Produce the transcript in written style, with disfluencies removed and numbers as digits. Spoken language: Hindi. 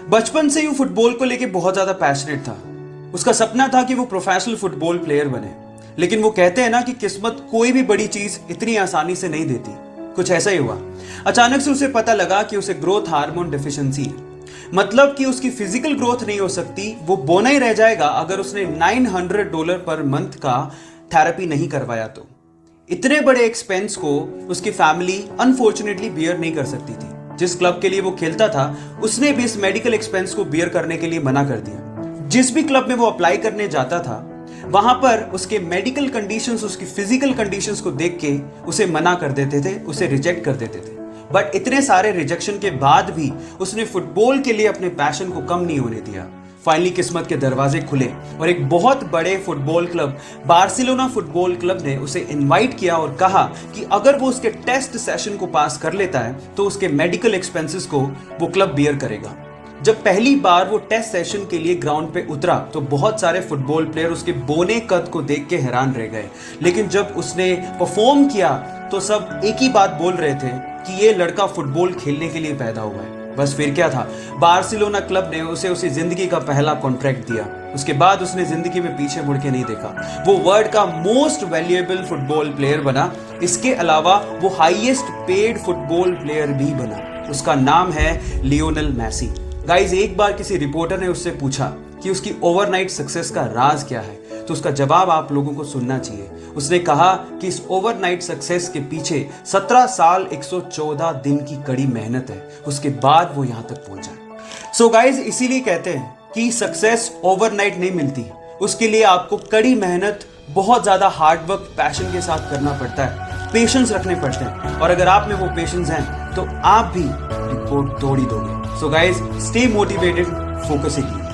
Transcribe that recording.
बचपन से ही फुटबॉल को लेके बहुत ज्यादा पैशनेट था। उसका सपना था कि वो प्रोफेशनल फुटबॉल प्लेयर बने। लेकिन वो कहते हैं ना कि किस्मत कोई भी बड़ी चीज इतनी आसानी से नहीं देती। कुछ ऐसा ही हुआ। अचानक से उसे पता लगा कि उसे ग्रोथ हार्मोन डिफिशिएंसी है। मतलब कि उसकी फिजिकल ग्रोथ नहीं हो सकती, वो बोना ही रह जाएगा अगर उसने $900 पर मंथ का थेरेपी नहीं करवाया तो। इतने बड़े एक्सपेंस को उसकी फैमिली अनफॉर्चुनेटली बियर नहीं कर सकती थी। जिस क्लब के लिए वो खेलता था उसने भी इस मेडिकल एक्सपेंस को बियर करने के लिए मना कर दिया। जिस भी क्लब में वो अप्लाई करने जाता था वहां पर उसके मेडिकल कंडीशंस, उसकी फिजिकल कंडीशंस को देख के उसे मना कर देते थे, उसे रिजेक्ट कर देते थे। बट इतने सारे रिजेक्शन के बाद भी उसने फुटबॉल के लिए अपने पैशन को कम नहीं होने दिया। फाइनली किस्मत के दरवाजे खुले और एक बहुत बड़े football club, Barcelona football club ने उसे इनवाइट किया और कहा कि अगर वो उसके टेस्ट सेशन को पास कर लेता है तो उसके मेडिकल एक्सपेंसेस को वो क्लब बियर करेगा। जब पहली बार वो टेस्ट सेशन के लिए ग्राउंड पे उतरा तो बहुत सारे फुटबॉल प्लेयर उसके बोने कद को देख के हैरान रह गए। लेकिन जब उसने परफॉर्म किया तो सब एक ही बात बोल रहे थे कि ये लड़का फुटबॉल खेलने के लिए पैदा हुआ है। बस फिर क्या था, बार्सिलोना क्लब ने उसे जिंदगी का पहला कॉन्ट्रैक्ट दिया। उसके बाद उसने जिंदगी में पीछे मुड़ के नहीं देखा। वो वर्ल्ड का मोस्ट वैल्यूएबल फुटबॉल प्लेयर बना। इसके अलावा वो हाईएस्ट पेड फुटबॉल प्लेयर भी बना। उसका नाम है लियोनेल मेसी। गाइज, एक बार किसी रिपोर्टर ने उससे पूछा कि उसकी ओवरनाइट सक्सेस का राज क्या है, तो उसका जवाब आप लोगों को सुनना चाहिए। उसने कहा कि इस ओवरनाइट सक्सेस के पीछे 17 साल 114 दिन की कड़ी मेहनत है। उसके बाद वो यहां तक पहुंचा। सो गाइज, इसीलिए कहते हैं कि सक्सेस ओवरनाइट नहीं मिलती। उसके लिए आपको कड़ी मेहनत, बहुत ज्यादा हार्डवर्क, पैशन के साथ करना पड़ता है, पेशेंस रखने पड़ते हैं। और अगर आप में वो पेशेंस हैं तो आप भी रिकॉर्ड तोड़ ही दोगे। So guys, stay motivated, focus it.